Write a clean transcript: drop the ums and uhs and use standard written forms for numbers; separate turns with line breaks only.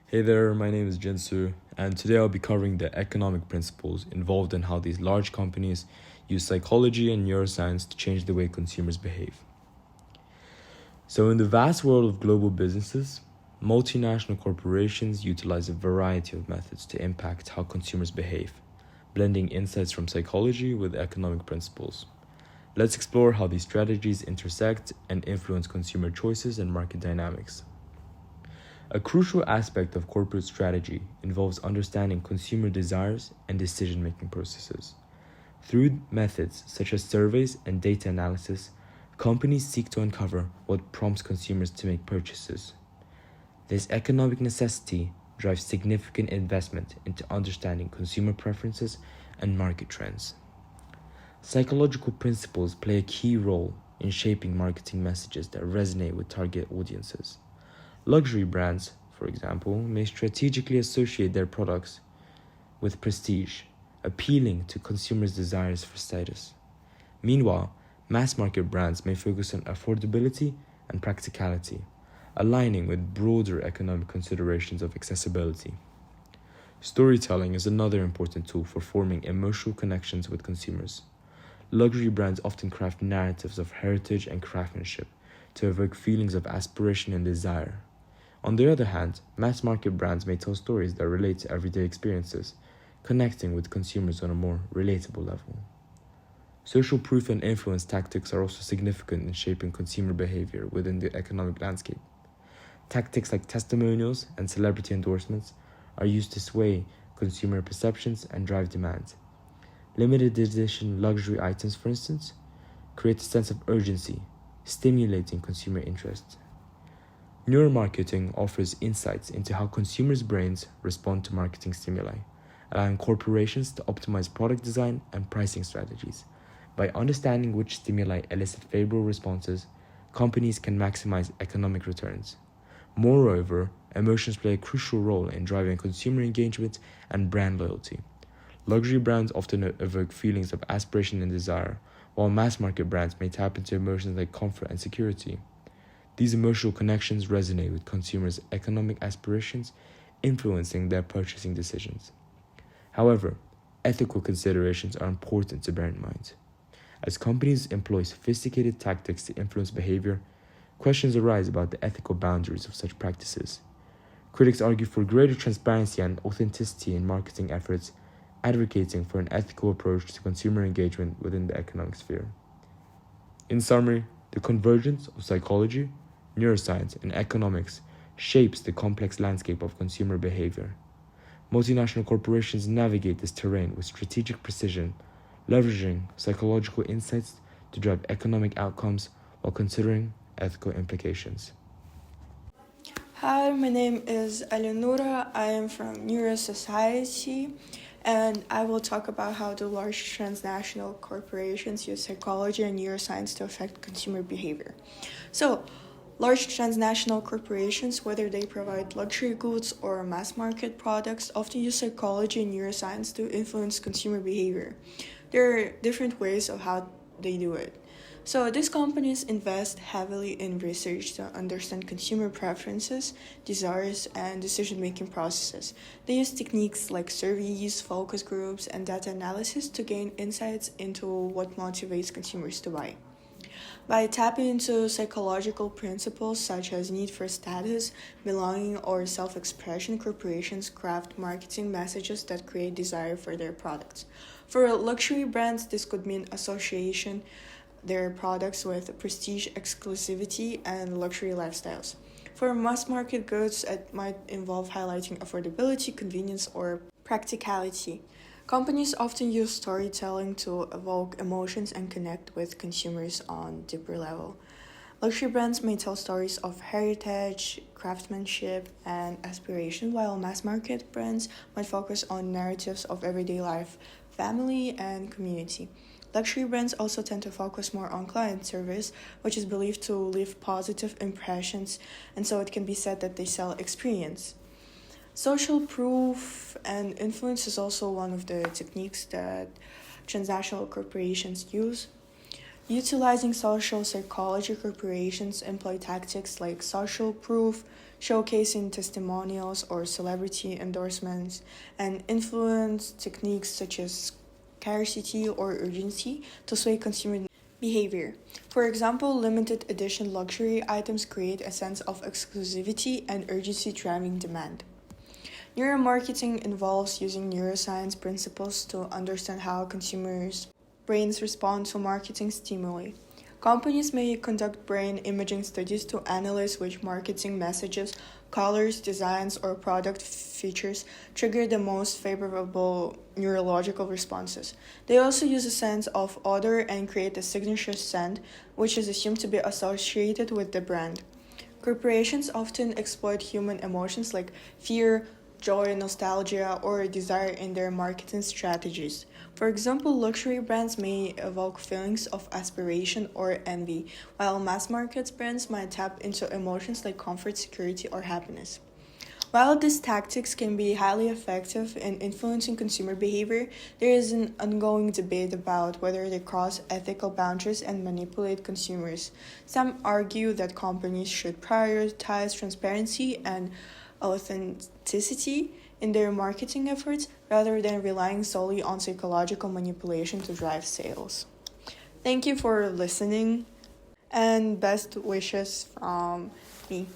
Hey there, my name is Jinsu, and today I'll be covering the economic principles involved in how these large companies use psychology and neuroscience to change the way consumers behave. So, in the vast world of global businesses, multinational corporations utilize a variety of methods to impact how consumers behave, blending insights from psychology with economic principles. Let's explore how these strategies intersect and influence consumer choices and market dynamics. A crucial aspect of corporate strategy involves understanding consumer desires and decision-making processes. Through methods such as surveys and data analysis, companies seek to uncover what prompts consumers to make purchases. This economic necessity drives significant investment into understanding consumer preferences and market trends. Psychological principles play a key role in shaping marketing messages that resonate with target audiences. Luxury brands, for example, may strategically associate their products with prestige, appealing to consumers' desires for status. Meanwhile, mass-market brands may focus on affordability and practicality, aligning with broader economic considerations of accessibility. Storytelling is another important tool for forming emotional connections with consumers. Luxury brands often craft narratives of heritage and craftsmanship to evoke feelings of aspiration and desire. On the other hand, mass-market brands may tell stories that relate to everyday experiences, connecting with consumers on a more relatable level. Social proof and influence tactics are also significant in shaping consumer behavior within the economic landscape. Tactics like testimonials and celebrity endorsements are used to sway consumer perceptions and drive demand. Limited edition luxury items, for instance, create a sense of urgency, stimulating consumer interest. Neuromarketing offers insights into how consumers' brains respond to marketing stimuli, allowing corporations to optimize product design and pricing strategies. By understanding which stimuli elicit favorable responses, companies can maximize economic returns. Moreover, emotions play a crucial role in driving consumer engagement and brand loyalty. Luxury brands often evoke feelings of aspiration and desire, while mass-market brands may tap into emotions like comfort and security. These emotional connections resonate with consumers' economic aspirations, influencing their purchasing decisions. However, ethical considerations are important to bear in mind. As companies employ sophisticated tactics to influence behavior, questions arise about the ethical boundaries of such practices. Critics argue for greater transparency and authenticity in marketing efforts, advocating for an ethical approach to consumer engagement within the economic sphere. In summary, the convergence of psychology, neuroscience, and economics shapes the complex landscape of consumer behavior. Multinational corporations navigate this terrain with strategic precision, leveraging psychological insights to drive economic outcomes while considering ethical implications.
Hi, my name is Eleonora. I am from Neuroscience, and I will talk about how the large transnational corporations use psychology and neuroscience to affect consumer behavior. So, large transnational corporations, whether they provide luxury goods or mass market products, often use psychology and neuroscience to influence consumer behavior. There are different ways of how they do it. So these companies invest heavily in research to understand consumer preferences, desires, and decision-making processes. They use techniques like surveys, focus groups, and data analysis to gain insights into what motivates consumers to buy. By tapping into psychological principles such as need for status, belonging, or self-expression, corporations craft marketing messages that create desire for their products. For luxury brands, this could mean association their products with prestige, exclusivity, and luxury lifestyles. For mass market goods, it might involve highlighting affordability, convenience, or practicality. Companies often use storytelling to evoke emotions and connect with consumers on deeper level. Luxury brands may tell stories of heritage, craftsmanship, and aspiration, while mass market brands might focus on narratives of everyday life, family, and community. Luxury brands also tend to focus more on client service, which is believed to leave positive impressions, and so it can be said that they sell experience. Social proof and influence is also one of the techniques that transnational corporations use. Utilizing social psychology, corporations employ tactics like social proof, showcasing testimonials or celebrity endorsements, and influence techniques such as scarcity or urgency to sway consumer behavior. For example, limited edition luxury items create a sense of exclusivity and urgency driving demand. Neuromarketing involves using neuroscience principles to understand how consumers' brains respond to marketing stimuli. Companies may conduct brain imaging studies to analyze which marketing messages, colors, designs, or product features trigger the most favorable neurological responses. They also use a sense of odor and create a signature scent, which is assumed to be associated with the brand. Corporations often exploit human emotions like fear, joy, nostalgia, or desire in their marketing strategies. For example, luxury brands may evoke feelings of aspiration or envy, while mass market brands might tap into emotions like comfort, security, or happiness. While these tactics can be highly effective in influencing consumer behavior, there is an ongoing debate about whether they cross ethical boundaries and manipulate consumers. Some argue that companies should prioritize transparency and authenticity in their marketing efforts rather than relying solely on psychological manipulation to drive sales. Thank you for listening, and best wishes from me.